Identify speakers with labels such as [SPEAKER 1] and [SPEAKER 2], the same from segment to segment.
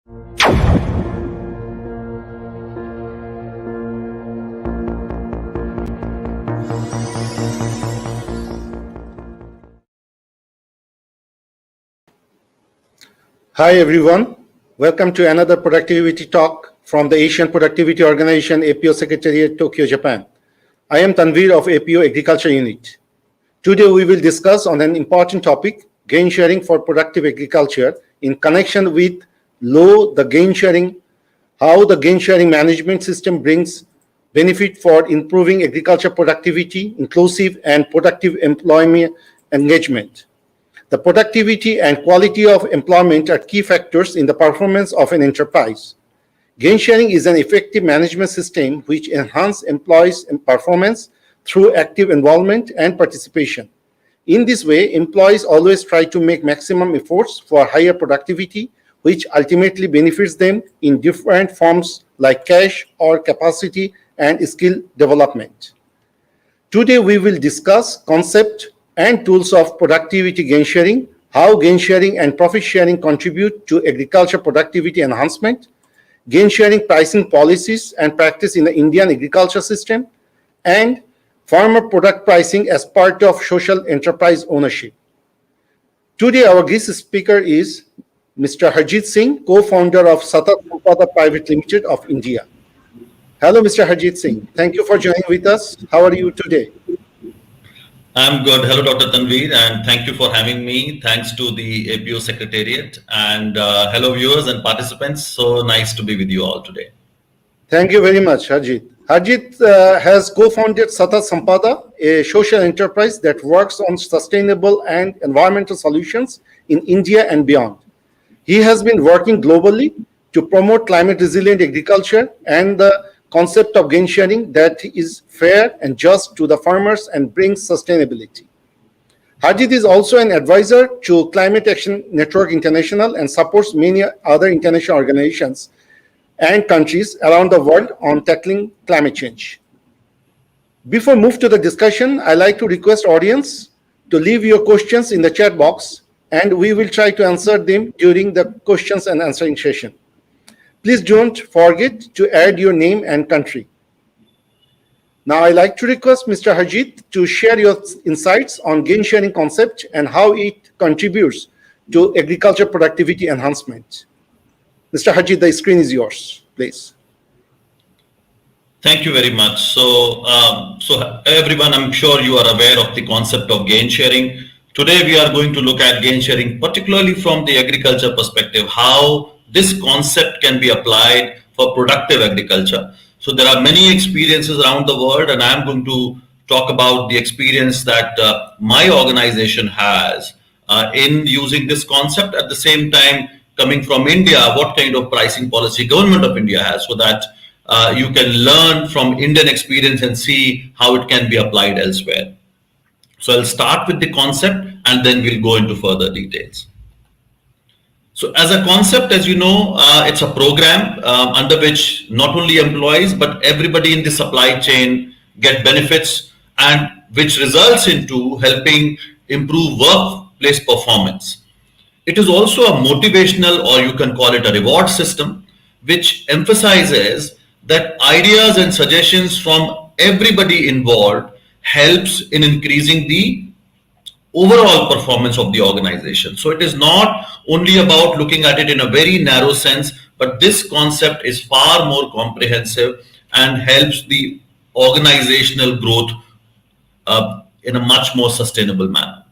[SPEAKER 1] Hi everyone, welcome to another productivity talk from the Asian Productivity Organization APO Secretariat, Tokyo, Japan. I am Tanveer of APO Agriculture Unit. Today we will discuss on an important topic, gain sharing for productive agriculture in connection with the gain sharing, how the gain sharing management system brings benefit for improving agriculture productivity, inclusive and productive employment engagement. The productivity and quality of employment are key factors in the performance of an enterprise. Gain sharing is an effective management system which enhances employees' performance through active involvement and participation. In this way, employees always try to make maximum efforts for higher productivity, which ultimately benefits them in different forms like cash or capacity and skill development. Today, we will discuss concept and tools of productivity gain sharing, how gain sharing and profit sharing contribute to agriculture productivity enhancement, gain sharing pricing policies and practice in the Indian agriculture system, and farmer product pricing as part of social enterprise ownership. Today, our guest speaker is Mr. Harjeet Singh, co-founder of Satat Sampada Pvt of India. Hello, Mr. Harjeet Singh. Thank you for joining with us. How are you today?
[SPEAKER 2] I'm good. Hello, Dr. Tanveer, and thank you for having me. Thanks to the APO Secretariat, and hello, viewers and participants. So nice to be with you all today.
[SPEAKER 1] Thank you very much, Harjeet. Harjeet has co-founded Satat Sampada, a social enterprise that works on sustainable and environmental solutions in India and beyond. He has been working globally to promote climate-resilient agriculture and the concept of gain sharing that is fair and just to the farmers and brings sustainability. Harjeet is also an advisor to Climate Action Network International and supports many other international organizations and countries around the world on tackling climate change. Before move to the discussion, I like to request audience to leave your questions in the chat box and we will try to answer them during the questions and answering session. Please don't forget to add your name and country. Now, I'd like to request Mr. Harjeet to share your insights on gain sharing concept and how it contributes to agriculture productivity enhancement. Mr. Harjeet, the screen is yours, please.
[SPEAKER 2] Thank you very much. So everyone, I'm sure you are aware of the concept of gain sharing. Today, we are going to look at gain sharing, particularly from the agriculture perspective, how this concept can be applied for productive agriculture. So there are many experiences around the world, and I'm going to talk about the experience that my organization has in using this concept. At the same time, coming from India, what kind of pricing policy government of India has, so that you can learn from Indian experience and see how it can be applied elsewhere. So I'll start with the concept and then we'll go into further details. So as a concept, as you know, it's a program under which not only employees, but everybody in the supply chain get benefits, and which results into helping improve workplace performance. It is also a motivational, or you can call it a reward system, which emphasizes that ideas and suggestions from everybody involved helps in increasing the overall performance of the organization. So it is not only about looking at it in a very narrow sense, but this concept is far more comprehensive and helps the organizational growth in a much more sustainable manner.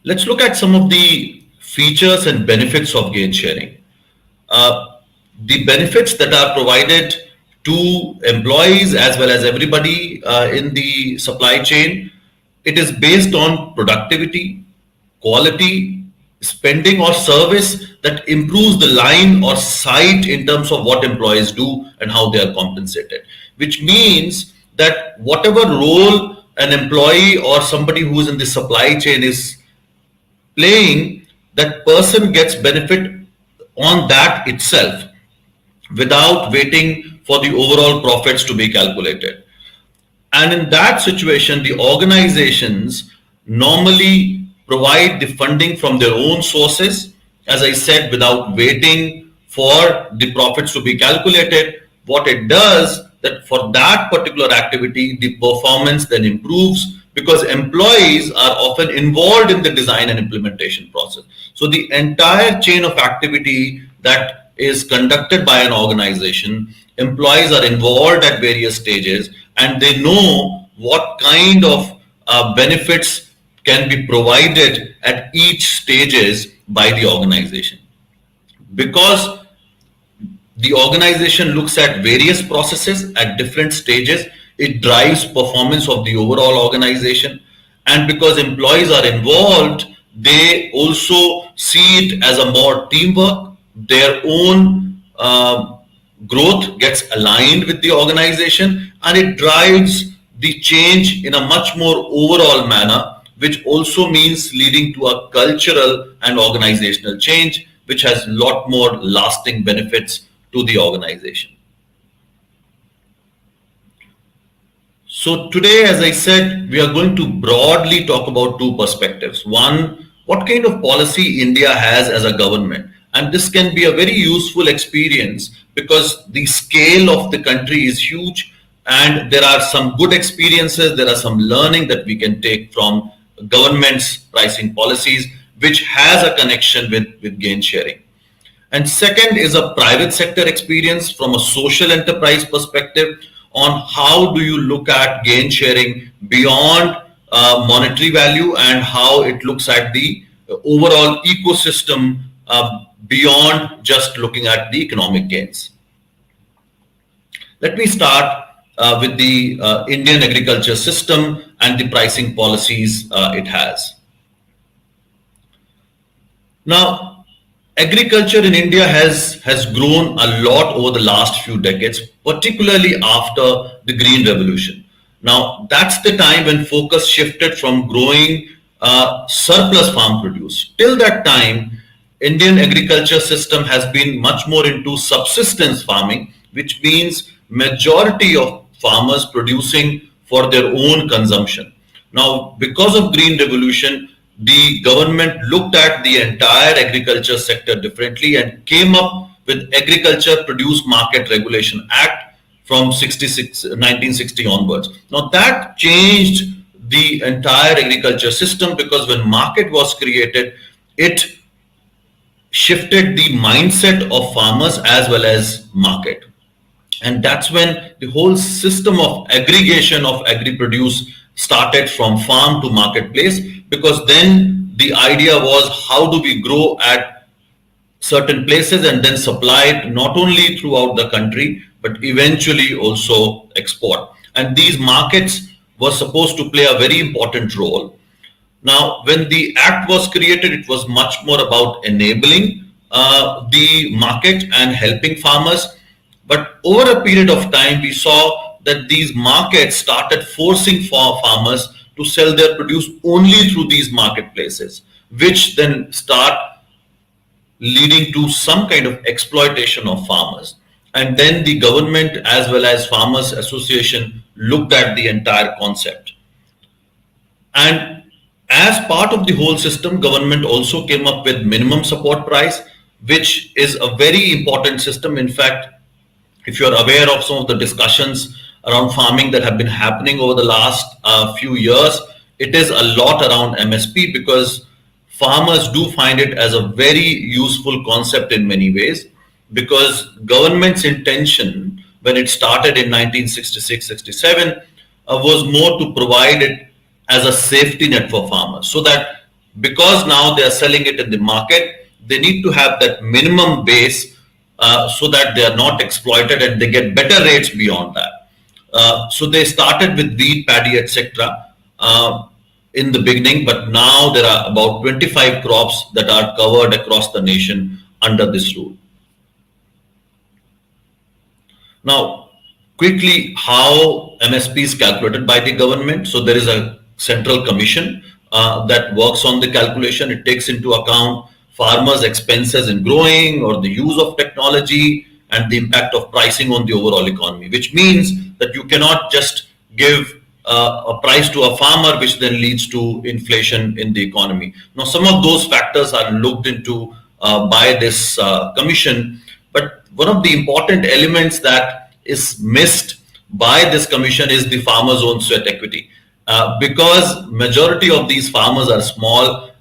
[SPEAKER 2] Let's look at some of the features and benefits of gain sharing. The benefits that are provided to employees as well as everybody in the supply chain, it is based on productivity, quality, spending or service that improves the line or site in terms of what employees do and how they are compensated, which means that whatever role an employee or somebody who is in the supply chain is playing, that person gets benefit on that itself without waiting for the overall profits to be calculated. And in that situation, the organizations normally provide the funding from their own sources, as I said, without waiting for the profits to be calculated. What it does, that for that particular activity, the performance then improves because employees are often involved in the design and implementation process. So the entire chain of activity that is conducted by an organization, employees are involved at various stages and they know what kind of benefits can be provided at each stages by the organization. Because the organization looks at various processes at different stages, it drives performance of the overall organization. And because employees are involved, they also see it as a more teamwork. Their own growth gets aligned with the organization and it drives the change in a much more overall manner, which also means leading to a cultural and organizational change, which has a lot more lasting benefits to the organization. So today, as I said, we are going to broadly talk about two perspectives. One, what kind of policy India has as a government. And this can be a very useful experience because the scale of the country is huge and there are some good experiences, there are some learning that we can take from government's pricing policies, which has a connection with gain sharing. And second is a private sector experience from a social enterprise perspective on how do you look at gain sharing beyond monetary value and how it looks at the overall ecosystem beyond just looking at the economic gains. Let me start with the Indian agriculture system and the pricing policies it has. Now, agriculture in India has grown a lot over the last few decades, particularly after the Green Revolution. Now, that's the time when focus shifted from growing surplus farm produce. Till that time, Indian agriculture system has been much more into subsistence farming, which means majority of farmers producing for their own consumption. Now, because of Green Revolution, the government looked at the entire agriculture sector differently and came up with Agriculture Produce Market Regulation Act from 1960 onwards. Now that changed the entire agriculture system because when market was created, it shifted the mindset of farmers as well as market. And that's when the whole system of aggregation of agri-produce started from farm to marketplace, because then the idea was how do we grow at certain places and then supply it not only throughout the country, but eventually also export. And these markets were supposed to play a very important role. Now, when the act was created, it was much more about enabling the market and helping farmers. But over a period of time, we saw that these markets started forcing farmers to sell their produce only through these marketplaces, which then start leading to some kind of exploitation of farmers. And then the government as well as Farmers Association looked at the entire concept. And as part of the whole system, government also came up with minimum support price, which is a very important system. In fact, if you're aware of some of the discussions around farming that have been happening over the last few years, it is a lot around MSP because farmers do find it as a very useful concept in many ways, because government's intention when it started in 1966-67 was more to provide it as a safety net for farmers, so that because now they are selling it in the market, they need to have that minimum base so that they are not exploited and they get better rates beyond that. So they started with wheat, paddy, etc. In the beginning, but now there are about 25 crops that are covered across the nation under this rule. Now, quickly, how MSP is calculated by the government. So there is a central commission that works on the calculation. It takes into account farmers' expenses in growing or the use of technology and the impact of pricing on the overall economy, which means that you cannot just give a price to a farmer, which then leads to inflation in the economy. Now, some of those factors are looked into by this commission, but one of the important elements that is missed by this commission is the farmer's own sweat equity. Because majority of these farmers are small,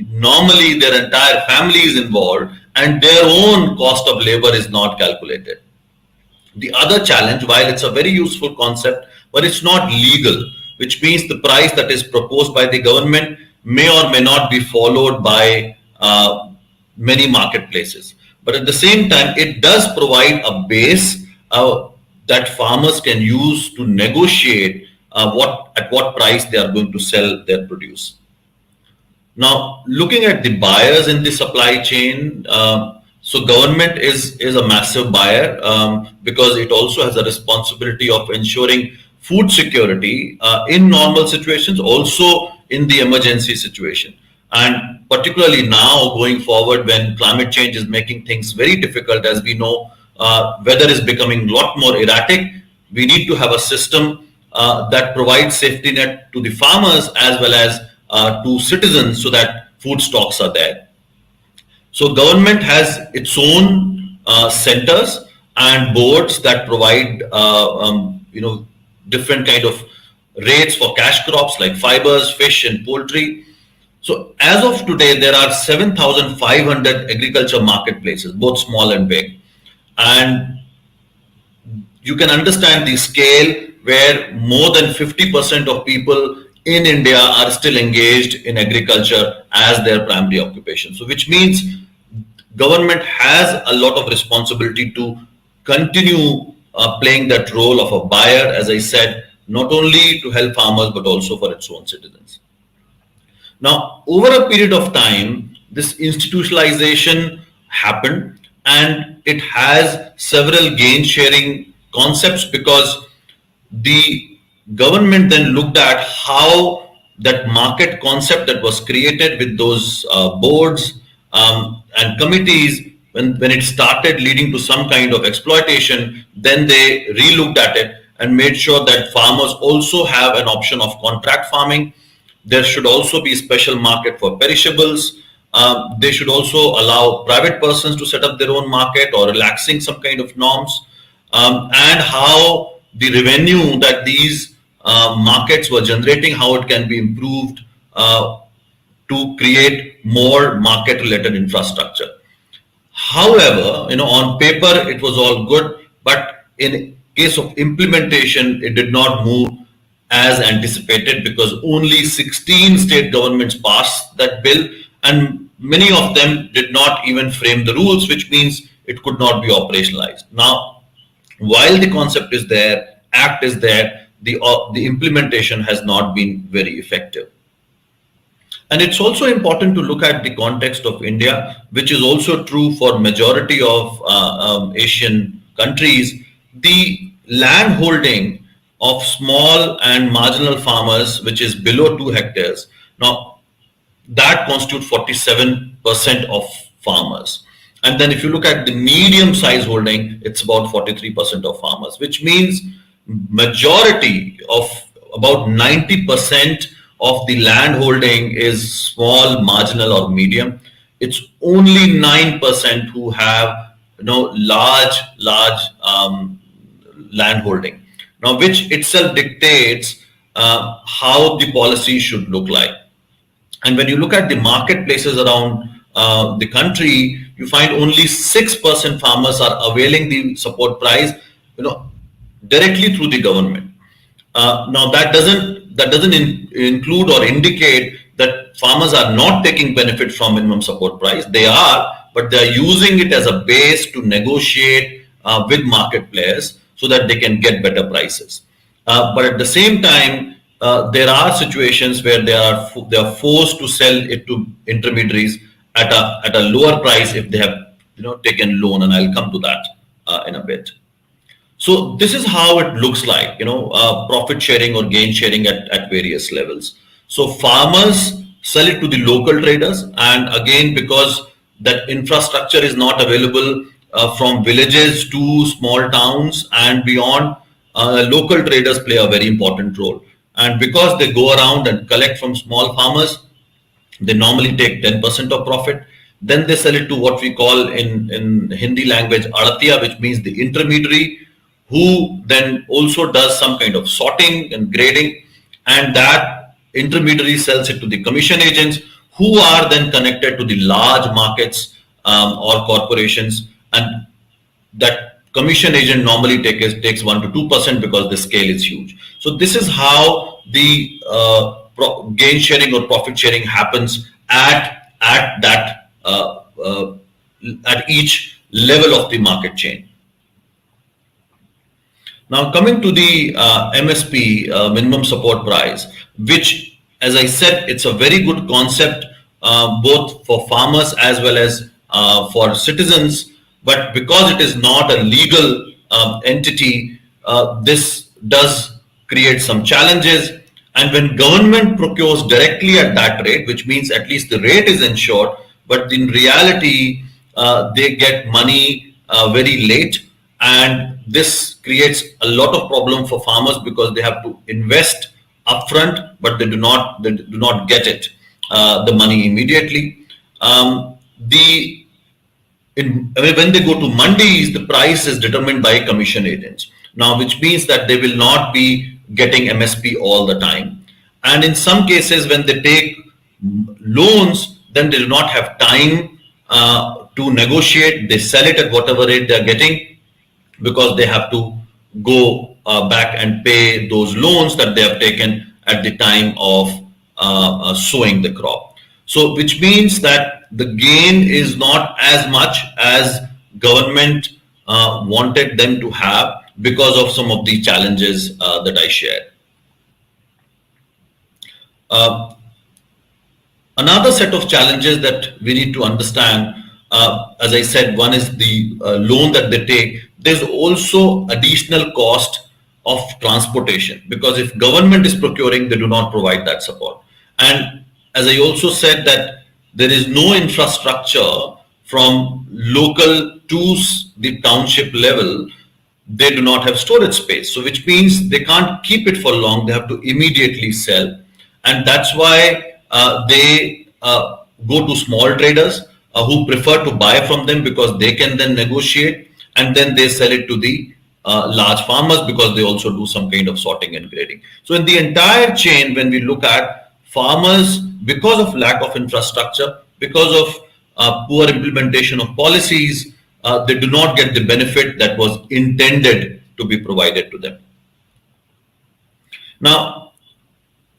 [SPEAKER 2] normally their entire family is involved and their own cost of labor is not calculated. The other challenge, while it's a very useful concept, but it's not legal, which means the price that is proposed by the government may or may not be followed by many marketplaces. But at the same time, it does provide a base that farmers can use to negotiate at what price they are going to sell their produce. Now, looking at the buyers in the supply chain, so government is a massive buyer because it also has a responsibility of ensuring food security in normal situations, also in the emergency situation. And particularly now going forward when climate change is making things very difficult, as we know, weather is becoming a lot more erratic. We need to have a system that provides safety net to the farmers as well as to citizens so that food stocks are there. So government has its own centers and boards that provide different kind of rates for cash crops like fibers, fish and poultry. So as of today, there are 7,500 agriculture marketplaces, both small and big. And you can understand the scale where more than 50% of people in India are still engaged in agriculture as their primary occupation. So which means government has a lot of responsibility to continue playing that role of a buyer, as I said, not only to help farmers, but also for its own citizens. Now, over a period of time, this institutionalization happened and it has several gain sharing concepts because the government then looked at how that market concept that was created with those boards and committees, when it started leading to some kind of exploitation, then they re-looked at it and made sure that farmers also have an option of contract farming. There should also be special market for perishables. They should also allow private persons to set up their own market or relaxing some kind of norms, and how the revenue that these markets were generating, how it can be improved to create more market related infrastructure. However, on paper it was all good, but in case of implementation, it did not move as anticipated because only 16 state governments passed that bill and many of them did not even frame the rules, which means it could not be operationalized. Now, while the concept is there, act is there, the implementation has not been very effective. And it's also important to look at the context of India, which is also true for majority of Asian countries. The land holding of small and marginal farmers, which is below 2 hectares, now that constitutes 47% of farmers. And then if you look at the medium size holding, it's about 43% of farmers, which means majority of about 90% of the land holding is small, marginal or medium. It's only 9% who have large land holding. Now, which itself dictates how the policy should look like. And when you look at the marketplaces around the country, you find only 6% farmers are availing the support price, directly through the government. Now that doesn't include or indicate that farmers are not taking benefit from minimum support price. They are, but they are using it as a base to negotiate with market players so that they can get better prices. But at the same time, there are situations where they are forced to sell it to intermediaries at a lower price if they have taken loan, and I'll come to that in a bit. So this is how it looks like, profit sharing or gain sharing at various levels. So farmers sell it to the local traders, and again, because that infrastructure is not available from villages to small towns and beyond, local traders play a very important role. And because they go around and collect from small farmers, they normally take 10% of profit. Then they sell it to what we call in Hindi language Adatiya, which means the intermediary, who then also does some kind of sorting and grading. And that intermediary sells it to the commission agents, who are then connected to the large markets or corporations. And that commission agent normally takes 1 to 2% because the scale is huge. So this is how the gain sharing or profit sharing happens at that at each level of the market chain. Now coming to the MSP, minimum support price, which, as I said, it's a very good concept both for farmers as well as for citizens. But because it is not a legal entity, this does create some challenges. And when government procures directly at that rate, which means at least the rate is ensured, but in reality, they get money very late. And this creates a lot of problem for farmers because they have to invest upfront, but they do not get it, the money immediately. When they go to mandis, the price is determined by commission agents. Now, which means that they will not be getting MSP all the time. And in some cases, when they take loans, then they do not have time to negotiate. They sell it at whatever rate they are getting because they have to go back and pay those loans that they have taken at the time of sowing the crop. So, which means that the gain is not as much as government wanted them to have because of some of the challenges that I shared. Another set of challenges that we need to understand, as I said, one is the loan that they take. There's also additional cost of transportation, because if government is procuring, they do not provide that support. And as I also said, that there is no infrastructure from local to the township level. They do not have storage space. So which means they can't keep it for long. They have to immediately sell. And that's why they go to small traders who prefer to buy from them because they can then negotiate, and then they sell it to the large farmers because they also do some kind of sorting and grading. So in the entire chain, when we look at farmers, because of lack of infrastructure, because of poor implementation of policies, they do not get the benefit that was intended to be provided to them. Now,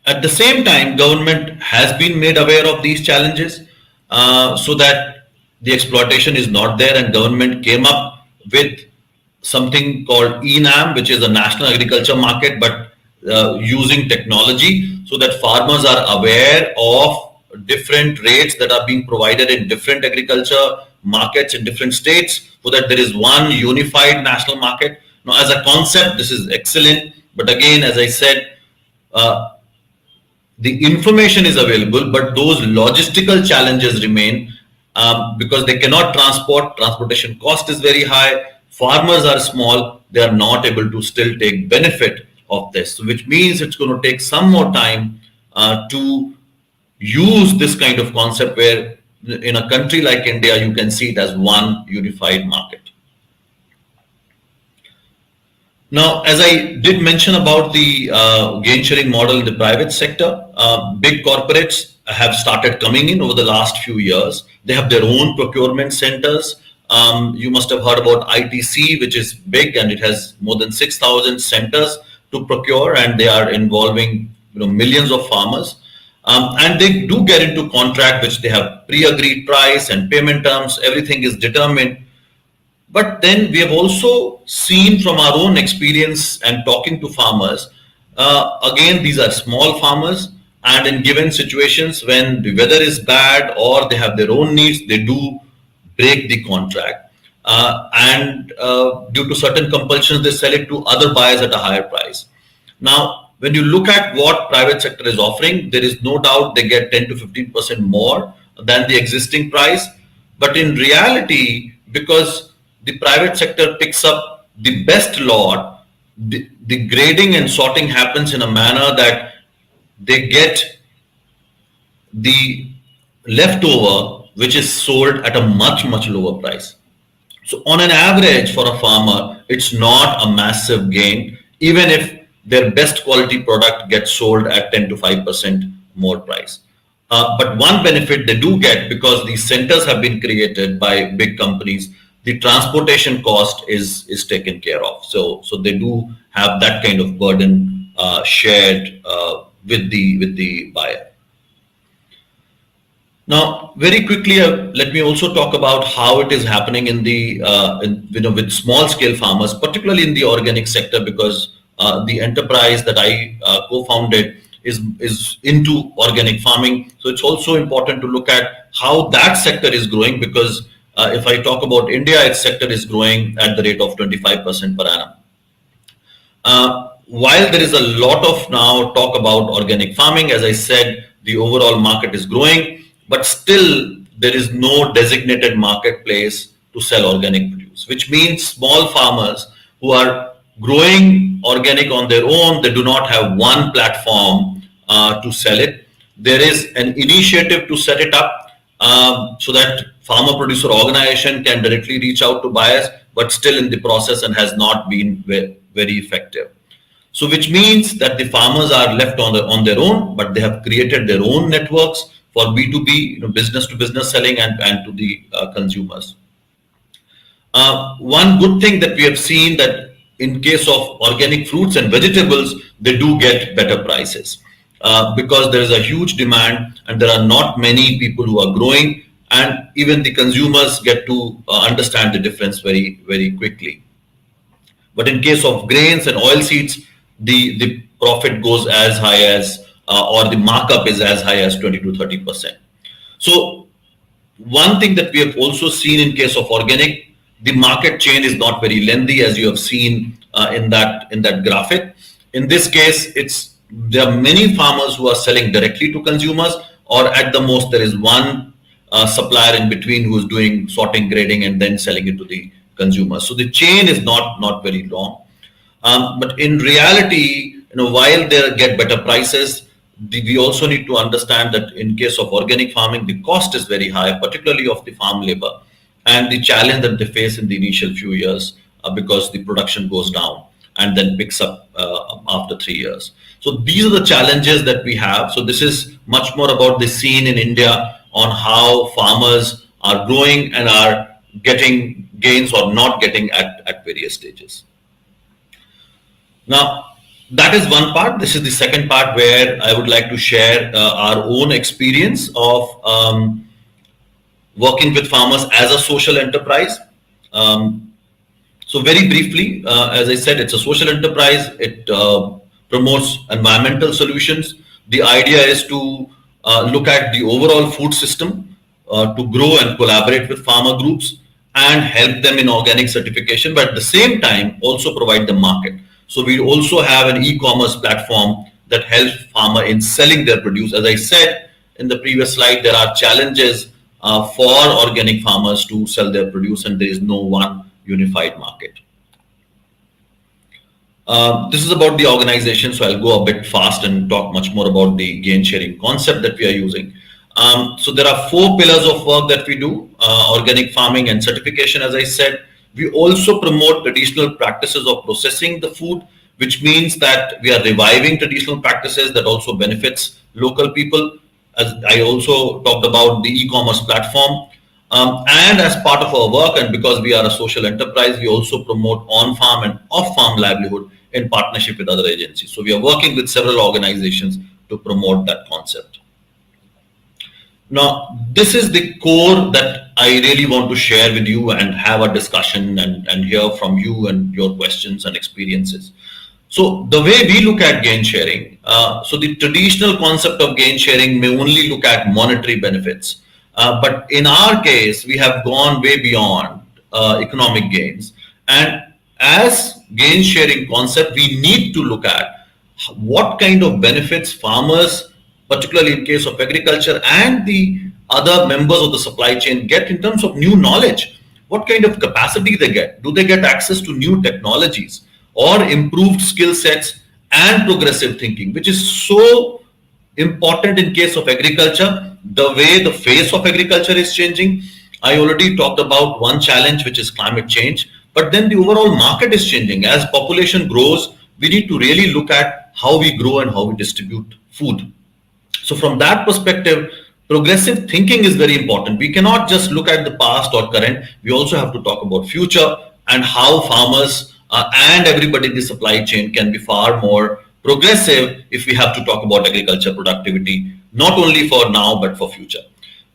[SPEAKER 2] at the same time, government has been made aware of these challenges so that the exploitation is not there, and government came up with something called Enam, which is a national agriculture market, but using technology, so that farmers are aware of different rates that are being provided in different agriculture markets in different states, so that there is one unified national market. Now, as a concept, this is excellent, but again, as I said, the information is available, but those logistical challenges remain because they cannot transport. Transportation cost is very high. Farmers are small. They are not able to still take benefit of this, which means it's going to take some more time to use this kind of concept, where in a country like India, you can see it as one unified market. Now, as I did mention about the gain sharing model in the private sector, big corporates have started coming in over the last few years. They have their own procurement centers. You must have heard about ITC, which is big, and it has more than 6,000 centers to procure, and they are involving millions of farmers. And they do get into contract, which they have pre-agreed price and payment terms. Everything is determined. But then we have also seen from our own experience and talking to farmers, again, these are small farmers, and in given situations when the weather is bad or they have their own needs, they do break the contract. And due to certain compulsions, they sell it to other buyers at a higher price. Now, when you look at what private sector is offering, there is no doubt they get 10 to 15% more than the existing price. But in reality, because the private sector picks up the best lot, the grading and sorting happens in a manner that they get the leftover, which is sold at a much lower price. So on an average for a farmer, it's not a massive gain, even if their best quality product gets sold at 10 to 5% more price. But one benefit they do get, because these centers have been created by big companies, the transportation cost is taken care of. So they do have that kind of burden shared with the buyer. Now, very quickly, let me also talk about how it is happening in the with small scale farmers, particularly in the organic sector, because the enterprise that I co-founded is into organic farming. So it's also important to look at how that sector is growing, because if I talk about India, its sector is growing at the rate of 25% per annum. While there is a lot of now talk about organic farming, as I said, the overall market is growing, but still there is no designated marketplace to sell organic produce, which means small farmers who are growing organic on their own, they do not have one platform to sell it. There is an initiative to set it up so that farmer producer organization can directly reach out to buyers, but still in the process and has not been very effective. So which means that the farmers are left on their own, but they have created their own networks for B2B, business to business selling and to the consumers. One good thing that we have seen, that in case of organic fruits and vegetables, they do get better prices because there is a huge demand and there are not many people who are growing, and even the consumers get to understand the difference very quickly. But in case of grains and oilseeds, the profit goes as high as or the markup is as high as 20 to 30%. So one thing that we have also seen in case of organic, the market chain is not very lengthy, as you have seen in that graphic. In this case, there are many farmers who are selling directly to consumers, or at the most there is one supplier in between who is doing sorting, grading, and then selling it to the consumer. So the chain is not very long. But in reality, while they get better prices, we also need to understand that in case of organic farming, the cost is very high, particularly of the farm labor, and the challenge that they face in the initial few years because the production goes down and then picks up after 3 years. So these are the challenges that we have. So this is much more about the scene in India on how farmers are growing and are getting gains or not getting at various stages. Now, that is one part. This is the second part where I would like to share our own experience of working with farmers as a social enterprise. So very briefly, as I said, it's a social enterprise. It promotes environmental solutions. The idea is to look at the overall food system, to grow and collaborate with farmer groups and help them in organic certification, but at the same time also provide the market. So we also have an e-commerce platform that helps farmer in selling their produce. As I said in the previous slide, there are challenges for organic farmers to sell their produce, and there is no one unified market. This is about the organization, so I'll go a bit fast and talk much more about the gain sharing concept that we are using. So there are 4 pillars of work that we do: organic farming and certification, as I said. We also promote traditional practices of processing the food, which means that we are reviving traditional practices that also benefits local people. As I also talked about the e-commerce platform. And as part of our work, and because we are a social enterprise, we also promote on-farm and off-farm livelihood in partnership with other agencies. So we are working with several organizations to promote that concept. Now, this is the core that I really want to share with you and have a discussion and hear from you and your questions and experiences. So the way we look at gain sharing, so the traditional concept of gain sharing may only look at monetary benefits. But in our case, we have gone way beyond economic gains. And as gain sharing concept, we need to look at what kind of benefits farmers, particularly in case of agriculture, and the other members of the supply chain get in terms of new knowledge. What kind of capacity they get? Do they get access to new technologies? or improved skill sets and progressive thinking, which is so important in case of agriculture. The way the face of agriculture is changing, I already talked about one challenge, which is climate change, but then the overall market is changing. As population grows, we need to really look at how we grow and how we distribute food. So from that perspective, progressive thinking is very important. We cannot just look at the past or current. We also have to talk about future and how farmers and everybody in the supply chain can be far more progressive if we have to talk about agriculture productivity, not only for now, but for future.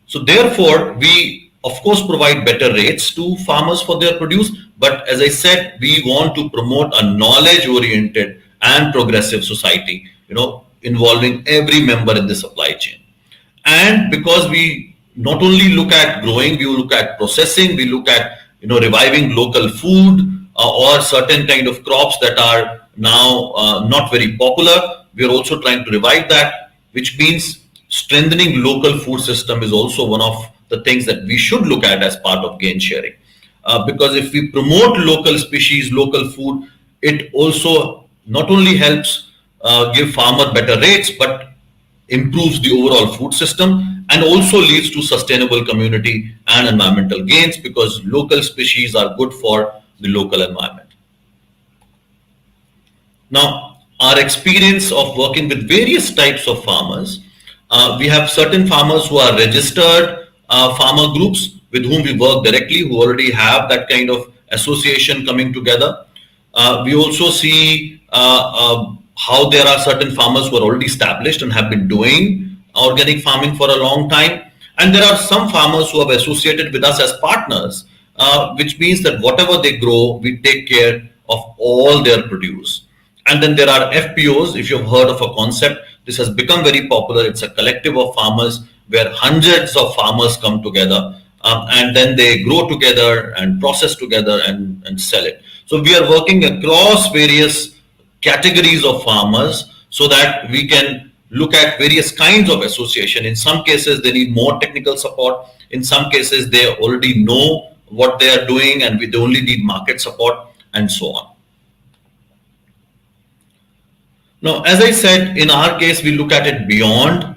[SPEAKER 2] So therefore, we of course provide better rates to farmers for their produce. But as I said, we want to promote a knowledge oriented and progressive society, involving every member in the supply chain. And because we not only look at growing, we look at processing, we look at reviving local food or certain kind of crops that are now not very popular. We are also trying to revive that, which means strengthening local food system is also one of the things that we should look at as part of gain sharing. Because if we promote local species, local food, it also not only helps give farmer better rates, but improves the overall food system and also leads to sustainable community and environmental gains, because local species are good for the local environment. Now, our experience of working with various types of farmers, we have certain farmers who are registered farmer groups with whom we work directly, who already have that kind of association coming together. We also see how there are certain farmers who are already established and have been doing organic farming for a long time. And there are some farmers who have associated with us as partners, which means that whatever they grow, we take care of all their produce. And then there are FPOs. If you've heard of a concept, this has become very popular. It's a collective of farmers where hundreds of farmers come together and then they grow together and process together and sell it. So we are working across various categories of farmers so that we can look at various kinds of association. In some cases, they need more technical support. In some cases, they already know what they are doing and they only need market support, and so on. Now, as I said, in our case, we look at it beyond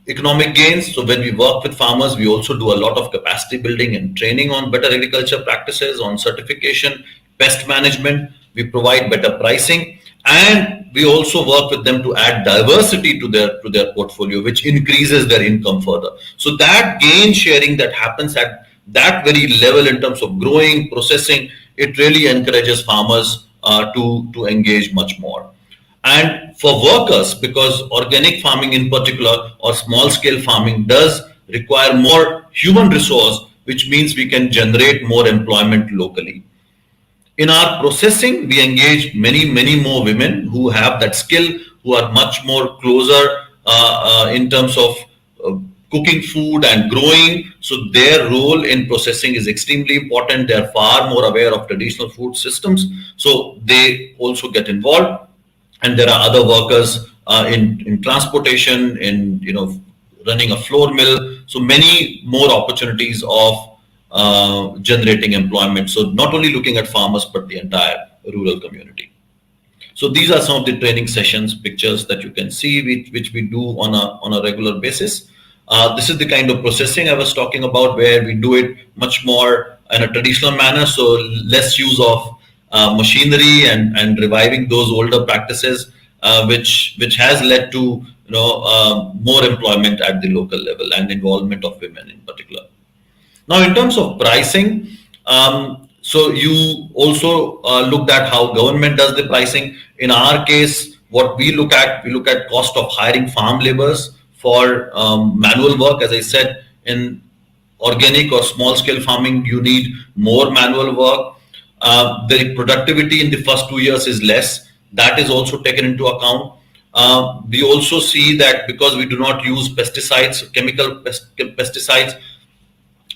[SPEAKER 2] economic gains. So when we work with farmers, we also do a lot of capacity building and training on better agriculture practices, on certification, pest management. We provide better pricing, and we also work with them to add diversity to their portfolio, which increases their income further. So that gain sharing that happens at that very level in terms of growing, processing, it really encourages farmers to engage much more. And for workers, because organic farming in particular or small scale farming does require more human resource, which means we can generate more employment locally. In our processing, we engage many more women who have that skill, who are much more closer in terms of cooking food and growing. So their role in processing is extremely important. They are far more aware of traditional food systems. So they also get involved. And there are other workers in transportation, in running a flour mill. So many more opportunities of generating employment. So not only looking at farmers, but the entire rural community. So these are some of the training sessions, pictures that you can see, which we do on a regular basis. This is the kind of processing I was talking about, where we do it much more in a traditional manner. So less use of machinery and reviving those older practices, which has led to more employment at the local level and involvement of women in particular. Now, in terms of pricing, so you also looked at how government does the pricing. In our case, what we look at cost of hiring farm laborers for manual work. As I said, in organic or small scale farming, you need more manual work. The productivity in the first 2 years is less. That is also taken into account. We also see that because we do not use pesticides, chemical pesticides,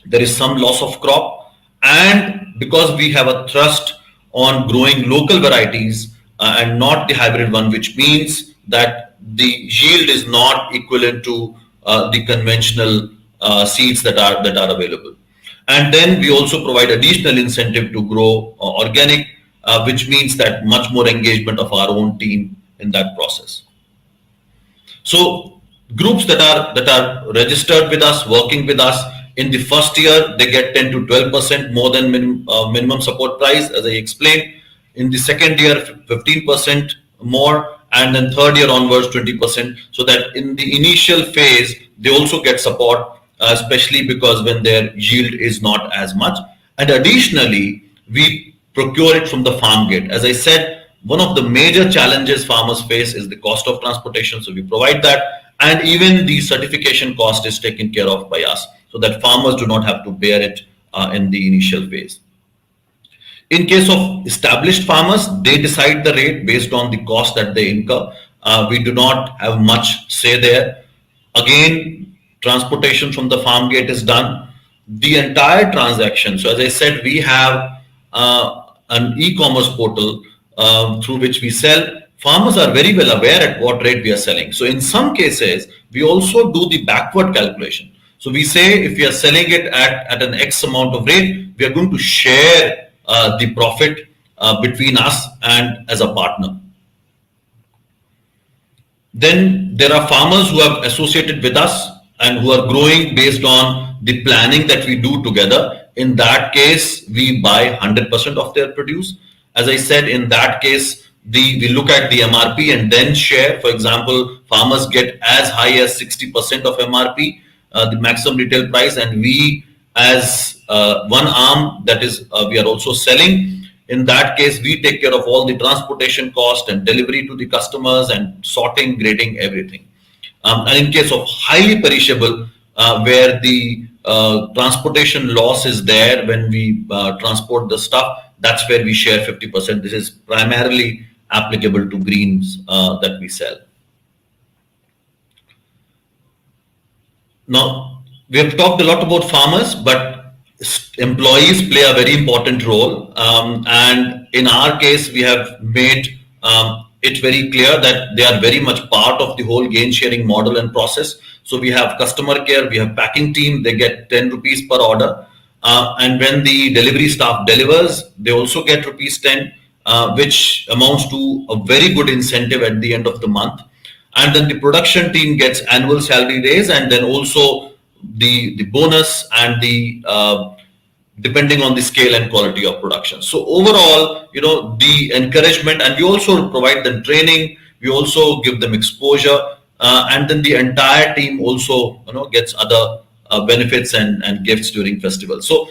[SPEAKER 2] there is some loss of crop. And because we have a thrust on growing local varieties and not the hybrid one, which means that the yield is not equivalent to the conventional seeds that are available. And then we also provide additional incentive to grow organic which means that much more engagement of our own team in that process. So groups that are registered with us, working with us, in the first year they get 10 to 12% more than minimum support price, as I explained. In the second year, 15% more, and then third year onwards 20%. So that in the initial phase they also get support, especially because when their yield is not as much. And additionally, we procure it from the farm gate. As I said, one of the major challenges farmers face is the cost of transportation. So we provide that, and even the certification cost is taken care of by us, so that farmers do not have to bear it in the initial phase. In case of established farmers, they decide the rate based on the cost that they incur. We do not have much say there. Again, transportation from the farm gate is done. The entire transaction. So as I said, we have an e-commerce portal through which we sell. Farmers are very well aware at what rate we are selling. So in some cases, we also do the backward calculation. So we say if we are selling it at an X amount of rate, we are going to share the profit between us and as a partner. Then there are farmers who have associated with us and who are growing based on the planning that we do together. In that case, we buy 100% of their produce. As I said, in that case, we look at the MRP and then share. For example, farmers get as high as 60% of MRP, the maximum retail price, and we as one arm, that is we are also selling. In that case, we take care of all the transportation cost and delivery to the customers and sorting, grading, everything. And in case of highly perishable, where the transportation loss is there when we transport the stuff, that's where we share 50%. This is primarily applicable to greens that we sell. Now, we have talked a lot about farmers, but employees play a very important role. And in our case, we have made it very clear that they are very much part of the whole gain sharing model and process. So we have customer care, we have packing team, they get 10 rupees per order. And when the delivery staff delivers, they also get rupees 10, which amounts to a very good incentive at the end of the month. And then the production team gets annual salary raise, and then also the bonus and the depending on the scale and quality of production. So overall, the encouragement, and we also provide them training, we also give them exposure, and then the entire team also gets other benefits and gifts during festivals. So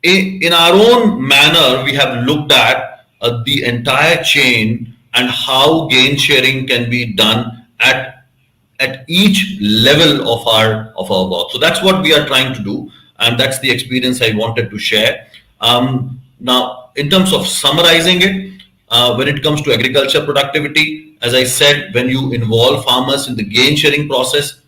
[SPEAKER 2] in our own manner, we have looked at the entire chain and how gain sharing can be done at each level of our work. So that's what we are trying to do, and that's the experience I wanted to share. Now, in terms of summarizing it, when it comes to agriculture productivity, as I said, when you involve farmers in the gain sharing process,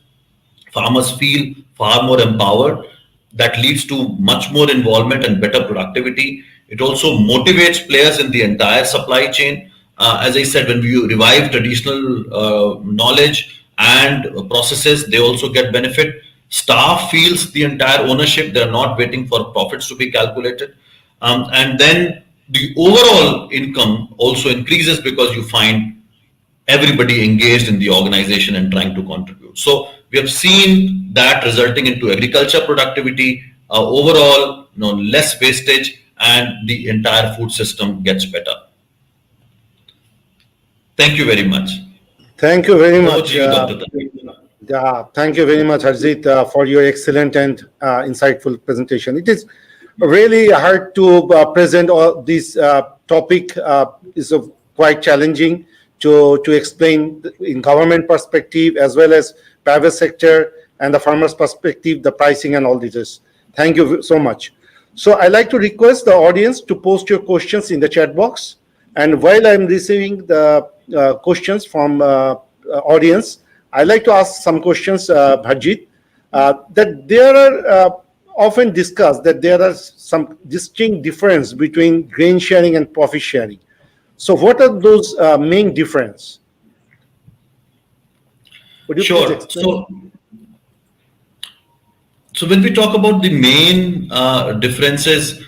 [SPEAKER 2] farmers feel far more empowered. That leads to much more involvement and better productivity. It also motivates players in the entire supply chain. As I said, when we revive traditional knowledge and processes, they also get benefit. Staff feels the entire ownership. They're not waiting for profits to be calculated. And then the overall income also increases because you find everybody engaged in the organization and trying to contribute. So we have seen that resulting into agriculture productivity, overall, less wastage, and the entire food system gets better. Thank you very much.
[SPEAKER 1] Thank you very much.
[SPEAKER 2] Thank
[SPEAKER 1] you very much, Harjeet, for your excellent and insightful presentation. It is really hard to present all this topic. Is quite challenging to explain in government perspective as well as private sector and the farmers perspective, the pricing and all this. Thank you so much. So I like to request the audience to post your questions in the chat box. And while I'm receiving the questions from audience, I like to ask some questions, Harjeet, that there are often discussed that there are some distinct difference between grain sharing and profit sharing. So what are those main difference? Would you please explain?
[SPEAKER 2] So when we talk about the main differences,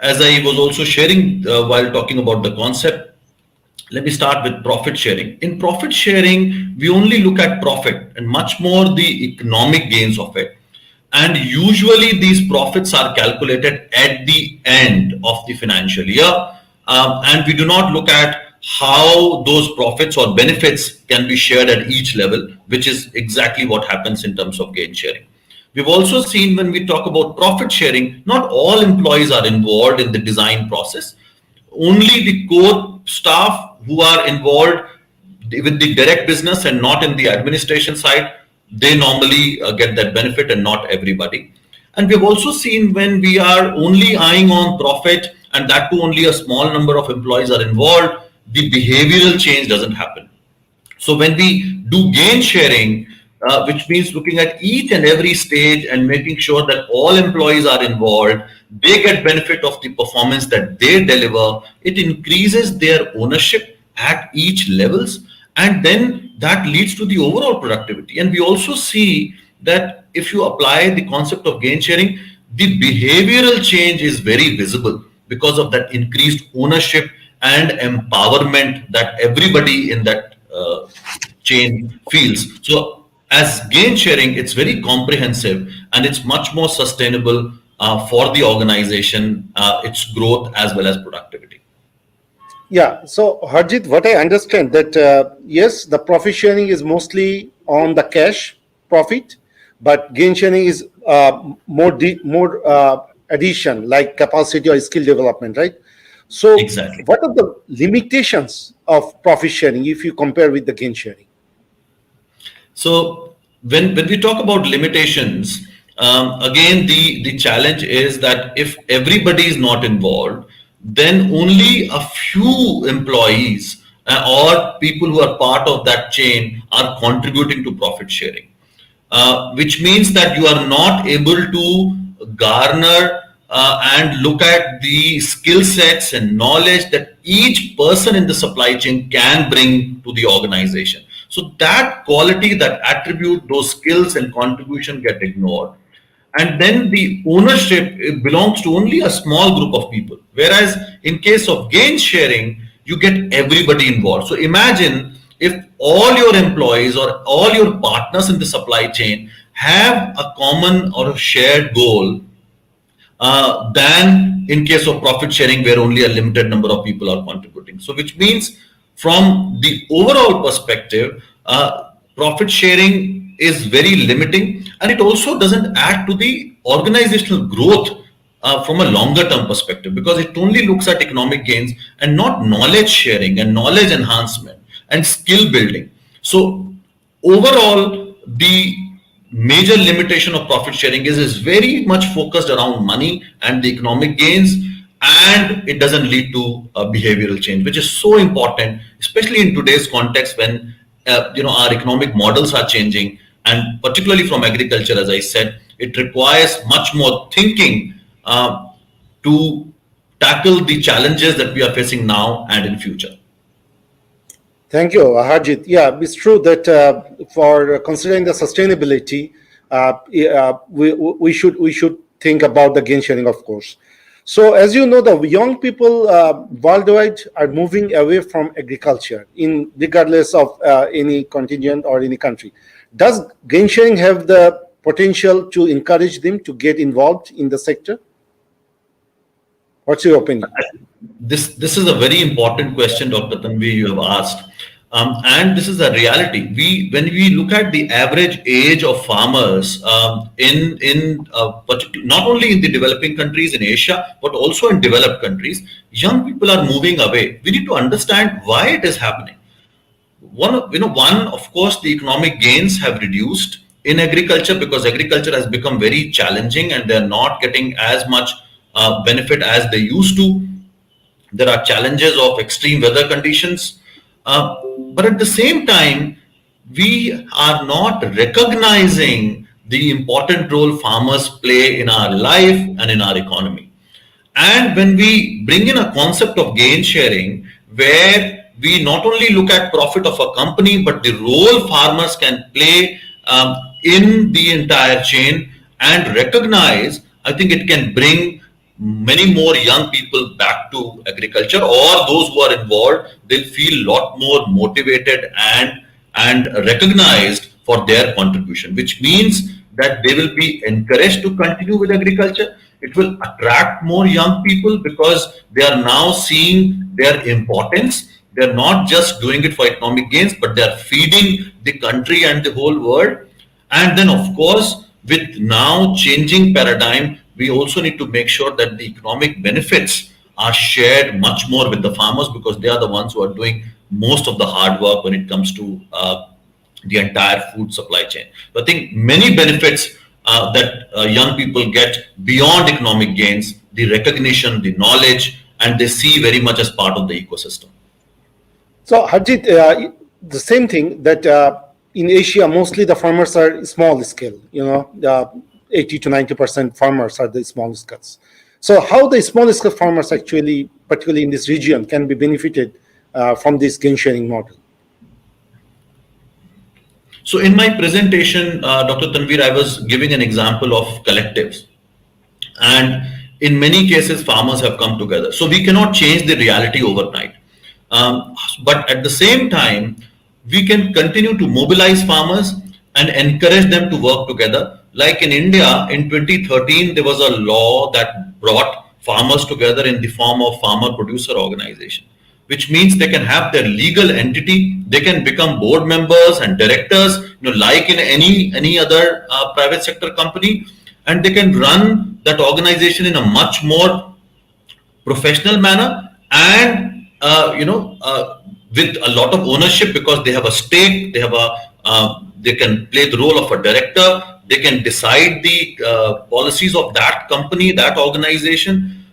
[SPEAKER 2] as I was also sharing while talking about the concept, let me start with profit sharing. In profit sharing, we only look at profit and much more the economic gains of it. And usually these profits are calculated at the end of the financial year. And we do not look at how those profits or benefits can be shared at each level, which is exactly what happens in terms of gain sharing. We've also seen when we talk about profit sharing, not all employees are involved in the design process. Only the core staff who are involved with the direct business and not in the administration side, they normally get that benefit, and not everybody. And we've also seen when we are only eyeing on profit, and that too only a small number of employees are involved, the behavioral change doesn't happen. So when we do gain sharing, which means looking at each and every stage and making sure that all employees are involved, they get benefit of the performance that they deliver. It increases their ownership at each levels, and then that leads to the overall productivity. And we also see that if you apply the concept of gain sharing, the behavioral change is very visible because of that increased ownership and empowerment that everybody in that chain feels. So as gain sharing, it's very comprehensive and it's much more sustainable for the organization, its growth as well as productivity.
[SPEAKER 1] Yeah, so Harjeet, what I understand that yes, the profit sharing is mostly on the cash profit, but gain sharing is more addition like capacity or skill development, right? So,
[SPEAKER 2] Exactly.
[SPEAKER 1] what are the limitations of profit sharing if you compare with the gain sharing?
[SPEAKER 2] So when we talk about limitations, again the challenge is that if everybody is not involved, then only a few employees or people who are part of that chain are contributing to profit sharing, which means that you are not able to garner and look at the skill sets and knowledge that each person in the supply chain can bring to the organization. So that quality, that attribute, those skills and contribution get ignored. And then the ownership, it belongs to only a small group of people. Whereas in case of gain sharing, you get everybody involved. So imagine if all your employees or all your partners in the supply chain have a common or a shared goal, than in case of profit sharing where only a limited number of people are contributing. So which means from the overall perspective, profit sharing is very limiting, and it also doesn't add to the organizational growth from a longer term perspective, because it only looks at economic gains and not knowledge sharing and knowledge enhancement and skill building. So overall, the major limitation of profit sharing is very much focused around money and the economic gains, and it doesn't lead to a behavioral change, which is so important, especially in today's context when our economic models are changing, and particularly from agriculture. As I said, it requires much more thinking to tackle the challenges that we are facing now and in future.
[SPEAKER 1] Thank you, Harjit. Yeah, it's true that for considering the sustainability, we should think about the gain sharing, of course. So, as you know, the young people worldwide are moving away from agriculture, in regardless of any contingent or any country. Does gain sharing have the potential to encourage them to get involved in the sector? What's your opinion?
[SPEAKER 2] This is a very important question, Dr. Tanvi, you have asked. And this is a reality. When we look at the average age of farmers not only in the developing countries in Asia but also in developed countries, young people are moving away. We need to understand why it is happening. One, of course, the economic gains have reduced in agriculture because agriculture has become very challenging and they're not getting as much benefit as they used to. There are challenges of extreme weather conditions, but at the same time, we are not recognizing the important role farmers play in our life and in our economy. And when we bring in a concept of gain sharing, where we not only look at profit of a company, but the role farmers can play in the entire chain and recognize, I think it can bring many more young people back to agriculture, or those who are involved, they'll feel a lot more motivated and recognized for their contribution, which means that they will be encouraged to continue with agriculture. It will attract more young people because they are now seeing their importance. They're not just doing it for economic gains, but they're feeding the country and the whole world. And then, of course, with now changing paradigm, we also need to make sure that the economic benefits are shared much more with the farmers, because they are the ones who are doing most of the hard work when it comes to the entire food supply chain. So I think many benefits that young people get beyond economic gains, the recognition, the knowledge, and they see very much as part of the ecosystem.
[SPEAKER 1] So, Harjeet, the same thing that in Asia, mostly the farmers are small scale, 80 to 90% farmers are the small scales. So how the small scale farmers actually, particularly in this region, can be benefited from this gain sharing model?
[SPEAKER 2] So in my presentation, Dr. Tanveer, I was giving an example of collectives. And in many cases, farmers have come together. So we cannot change the reality overnight. But at the same time, we can continue to mobilize farmers and encourage them to work together. Like in India, in 2013, there was a law that brought farmers together in the form of farmer producer organization, which means they can have their legal entity, they can become board members and directors, like in any other private sector company, and they can run that organization in a much more professional manner, and with a lot of ownership, because they have a stake, they can play the role of a director, they can decide the policies of that company, that organization.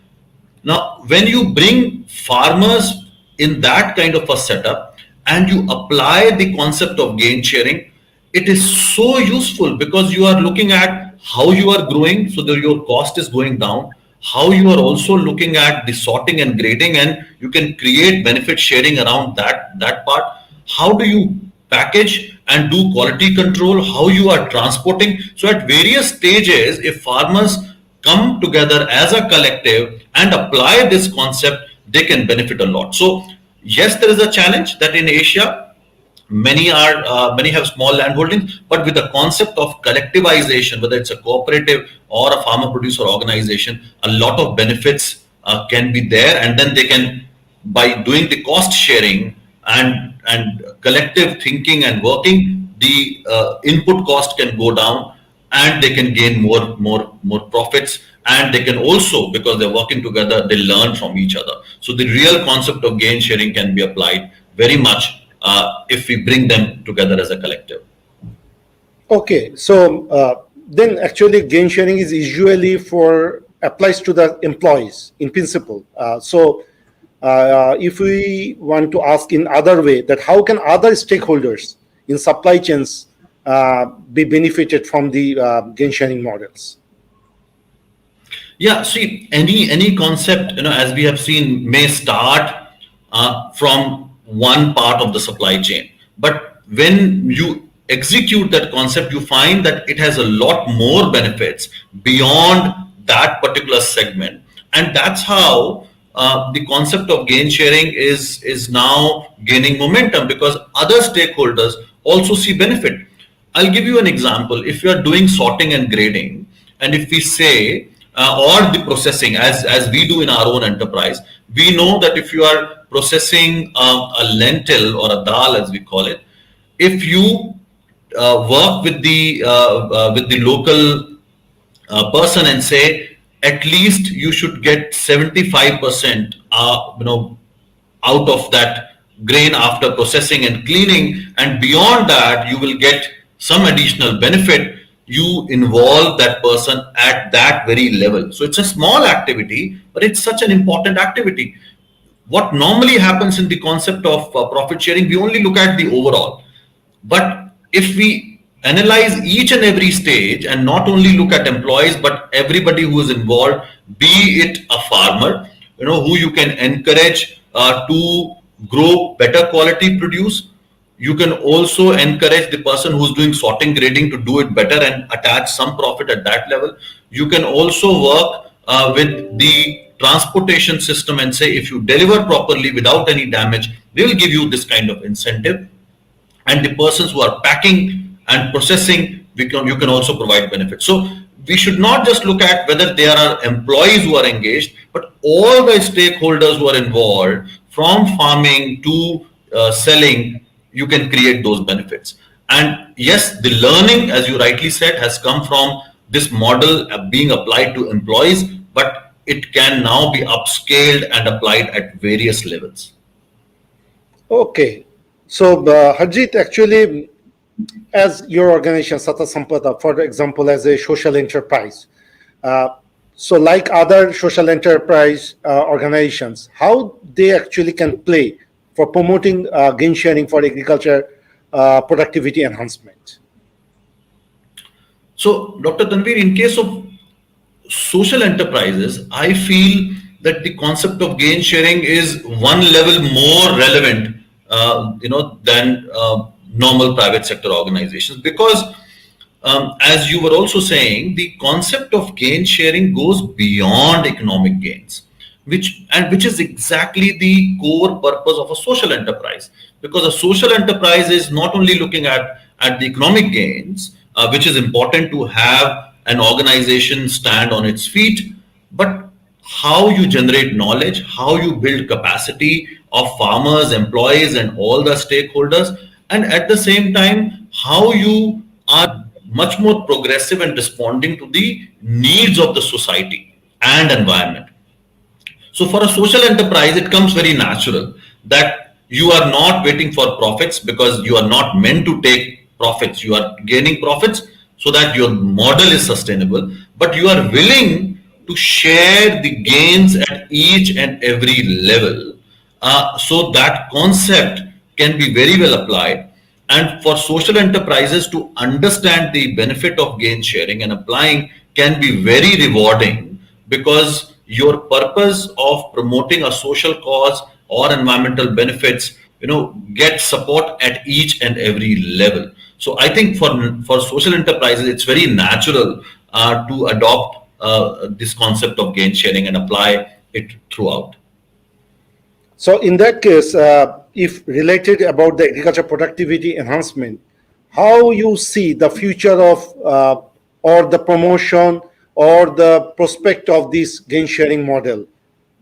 [SPEAKER 2] Now, when you bring farmers in that kind of a setup and you apply the concept of gain sharing, it is so useful, because you are looking at how you are growing so that your cost is going down, how you are also looking at the sorting and grading, and you can create benefit sharing around that part. How do you package and do quality control, how you are transporting. So at various stages, if farmers come together as a collective and apply this concept, they can benefit a lot. So yes, there is a challenge that in Asia, many have small land holdings, but with the concept of collectivization, whether it's a cooperative or a farmer producer organization, a lot of benefits can be there, and then they can, by doing the cost sharing and collective thinking and working, the input cost can go down, and they can gain more profits, and they can also, because they're working together, they learn from each other. So the real concept of gain sharing can be applied very much if we bring them together as a collective.
[SPEAKER 1] Okay, so then actually gain sharing is usually applies to the employees in principle. So if we want to ask in other way, that how can other stakeholders in supply chains be benefited from the gain sharing models?
[SPEAKER 2] Yeah, see, any concept, as we have seen, may start from one part of the supply chain, but when you execute that concept, you find that it has a lot more benefits beyond that particular segment, and that's how the concept of gain sharing is now gaining momentum, because other stakeholders also see benefit. I'll give you an example. If you are doing sorting and grading, and if we say or the processing, as we do in our own enterprise, we know that if you are processing a lentil or a dal, as we call it, if you work with the local person and say, at least you should get 75% out of that grain after processing and cleaning, and beyond that you will get some additional benefit, you involve that person at that very level. So it's a small activity, but it's such an important activity. What normally happens in the concept of profit sharing, we only look at the overall. But if we analyze each and every stage and not only look at employees, but everybody who is involved, be it a farmer, who you can encourage to grow better quality produce. You can also encourage the person who's doing sorting, grading to do it better and attach some profit at that level. You can also work with the transportation system and say, if you deliver properly without any damage, they will give you this kind of incentive. And the persons who are packing and processing, you can also provide benefits. So we should not just look at whether there are employees who are engaged, but all the stakeholders who are involved, from farming to selling, you can create those benefits. And yes, the learning, as you rightly said, has come from this model being applied to employees, but it can now be upscaled and applied at various levels.
[SPEAKER 1] Okay. So, Harjeet, actually, as your organization, Satat Sampada, for example, as a social enterprise, so like other social enterprise organizations, how they actually can play for promoting gain sharing for agriculture productivity enhancement?
[SPEAKER 2] So, Dr. Tanvir, in case of social enterprises, I feel that the concept of gain sharing is one level more relevant, than normal private sector organizations, because as you were also saying, the concept of gain sharing goes beyond economic gains, which is exactly the core purpose of a social enterprise. Because a social enterprise is not only looking at the economic gains, which is important to have an organization stand on its feet, but how you generate knowledge, how you build capacity of farmers, employees, and all the stakeholders, and at the same time, how you are much more progressive and responding to the needs of the society and environment. So for a social enterprise, it comes very natural that you are not waiting for profits, because you are not meant to take profits. You are gaining profits so that your model is sustainable, but you are willing to share the gains at each and every level. So that concept can be very well applied. And for social enterprises to understand the benefit of gain sharing and applying can be very rewarding, because your purpose of promoting a social cause or environmental benefits, get support at each and every level. So I think for social enterprises, it's very natural to adopt this concept of gain sharing and apply it throughout.
[SPEAKER 1] So in that case, if related about the agriculture productivity enhancement, how you see the future of or the promotion or the prospect of this gain sharing model?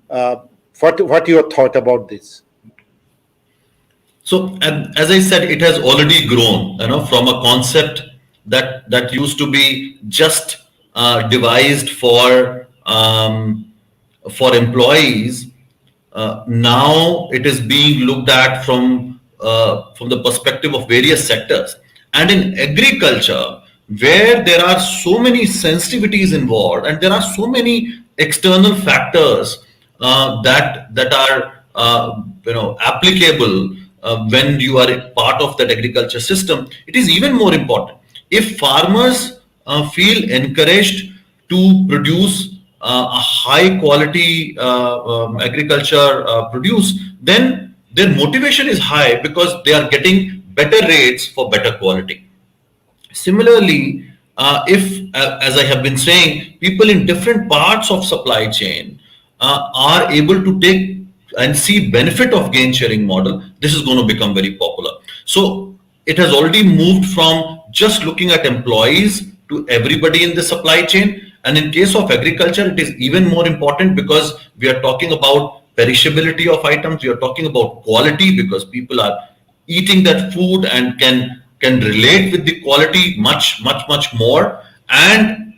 [SPEAKER 1] What your thought about this?
[SPEAKER 2] So, and as I said, it has already grown, from a concept that used to be just devised for employees. Now it is being looked at from the perspective of various sectors. And in agriculture, where there are so many sensitivities involved and there are so many external factors that are applicable when you are a part of that agriculture system, it is even more important. If farmers feel encouraged to produce a high quality agriculture produce, then their motivation is high because they are getting better rates for better quality. Similarly, if, as I have been saying, people in different parts of supply chain are able to take and see benefit of gain sharing model, this is going to become very popular. So it has already moved from just looking at employees to everybody in the supply chain. And in case of agriculture, it is even more important because we are talking about perishability of items. We are talking about quality because people are eating that food and can relate with the quality much more. And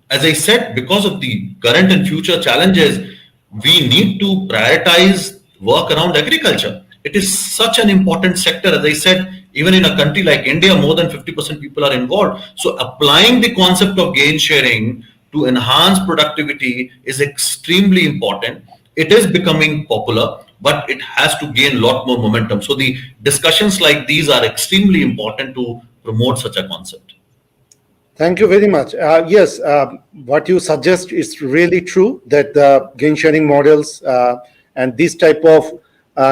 [SPEAKER 2] as I said, because of the current and future challenges, we need to prioritize work around agriculture. It is such an important sector. As I said, even in a country like India, more than 50% people are involved. So applying the concept of gain sharing to enhance productivity is extremely important. It is becoming popular, but it has to gain a lot more momentum. So the discussions like these are extremely important to promote such a concept.
[SPEAKER 1] Thank you very much. Yes, what you suggest is really true, that the gain sharing models and this type of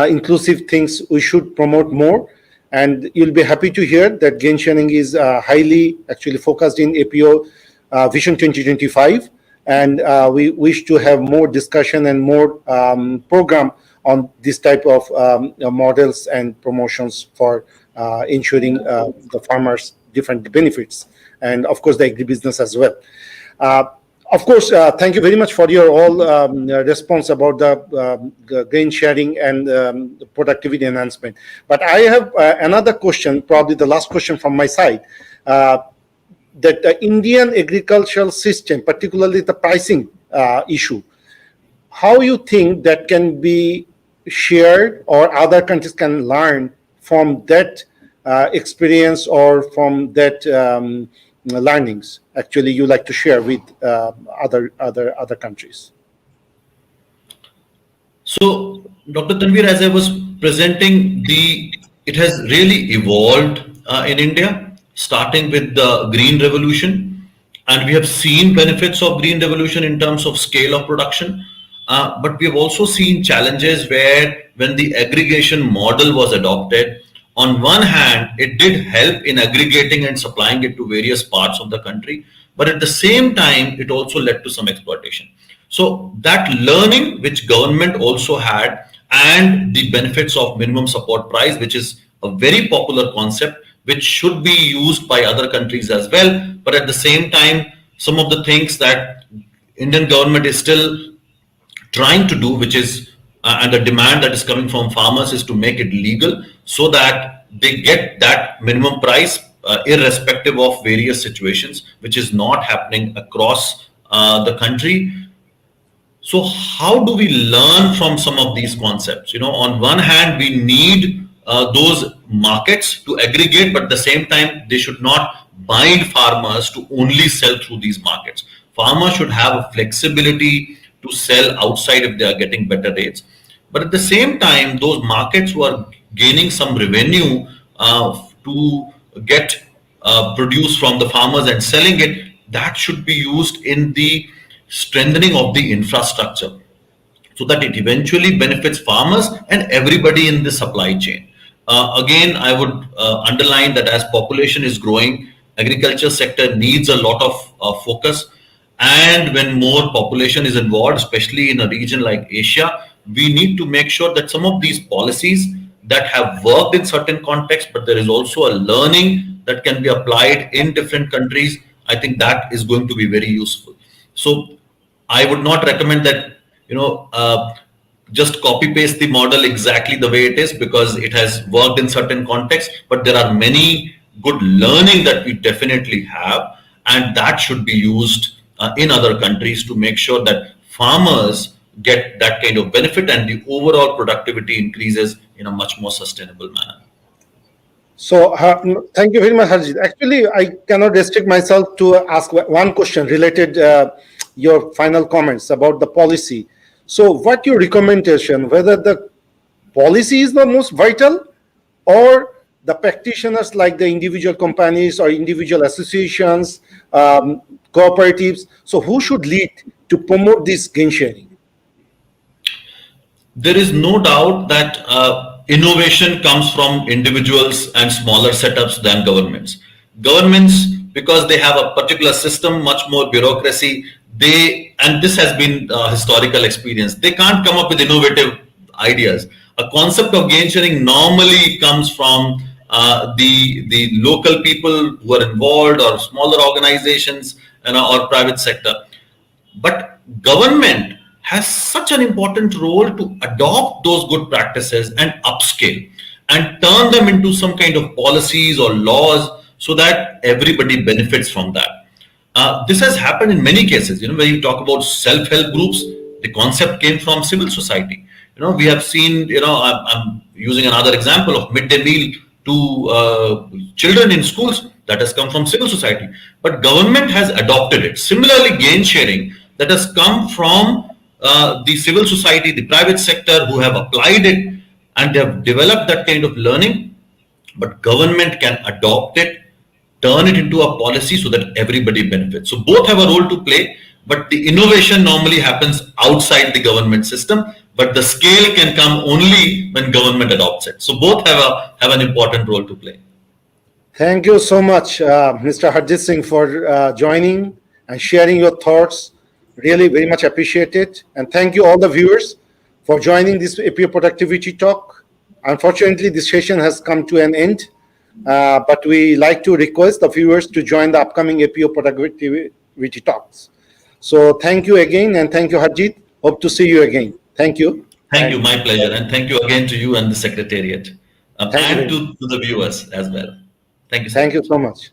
[SPEAKER 1] inclusive things we should promote more. And you'll be happy to hear that gain sharing is highly actually focused in APO Vision 2025. and we wish to have more discussion and more program on this type of models and promotions for ensuring the farmers different benefits, and of course the agribusiness as well. Of course, thank you very much for your all response about the grain sharing and the productivity enhancement. But I have another question, probably the last question from my side. That the Indian agricultural system, particularly the pricing issue, how you think that can be shared or other countries can learn from that experience or from that learnings actually you like to share with other countries?
[SPEAKER 2] So, Dr. Tanvir, as I was presenting, it has really evolved in India, starting with the Green Revolution, and we have seen benefits of Green Revolution in terms of scale of production. But we have also seen challenges where, when the aggregation model was adopted, on one hand, it did help in aggregating and supplying it to various parts of the country, but at the same time, it also led to some exploitation. So that learning which government also had, and the benefits of minimum support price, which is a very popular concept, which should be used by other countries as well. But at the same time, some of the things that Indian government is still trying to do, which is and the demand that is coming from farmers, is to make it legal so that they get that minimum price irrespective of various situations, which is not happening across the country. So how do we learn from some of these concepts? On one hand, we need those markets to aggregate, but at the same time, they should not bind farmers to only sell through these markets. Farmers should have a flexibility to sell outside if they are getting better rates. But at the same time, those markets who are gaining some revenue to get produce from the farmers and selling it, that should be used in the strengthening of the infrastructure, so that it eventually benefits farmers and everybody in the supply chain. Again, I would underline that as population is growing, agriculture sector needs a lot of focus. And when more population is involved, especially in a region like Asia, we need to make sure that some of these policies that have worked in certain contexts, but there is also a learning that can be applied in different countries. I think that is going to be very useful. So I would not recommend that, just copy paste the model exactly the way it is, because it has worked in certain contexts, but there are many good learning that we definitely have, and that should be used in other countries to make sure that farmers get that kind of benefit and the overall productivity increases in a much more sustainable manner.
[SPEAKER 1] So thank you very much, Harjeet. Actually, I cannot restrict myself to ask one question related your final comments about the policy. So what your recommendation, whether the policy is the most vital, or the practitioners like the individual companies or individual associations, cooperatives, so who should lead to promote this gain sharing?
[SPEAKER 2] There is no doubt that innovation comes from individuals and smaller setups than governments. Governments, because they have a particular system, much more bureaucracy, and this has been historical experience, they can't come up with innovative ideas. A concept of gain sharing normally comes from the local people who are involved, or smaller organizations, or private sector. But government has such an important role to adopt those good practices and upscale and turn them into some kind of policies or laws, so that everybody benefits from that. This has happened in many cases. When you talk about self-help groups, the concept came from civil society. We have seen, I'm using another example of midday meal to children in schools, that has come from civil society, but government has adopted it. Similarly, gain sharing, that has come from the civil society, the private sector, who have applied it and they have developed that kind of learning, but government can adopt it, turn it into a policy so that everybody benefits. So both have a role to play, but the innovation normally happens outside the government system, but the scale can come only when government adopts it. So both have an important role to play.
[SPEAKER 1] Thank you so much, Mr. Harjeet Singh, for joining and sharing your thoughts Really very much appreciated. And thank you all the viewers for joining this APO Productivity Talk. Unfortunately, this session has come to an end, but we like to request the viewers to join the upcoming APO Productivity Talks. So thank you again, and thank you, Harjeet. Hope to see you again. Thank you.
[SPEAKER 2] Thank you, my pleasure. And thank you again to you and the Secretariat,
[SPEAKER 1] Thank you
[SPEAKER 2] and to the viewers as well. Thank you, sir.
[SPEAKER 1] Thank you so much.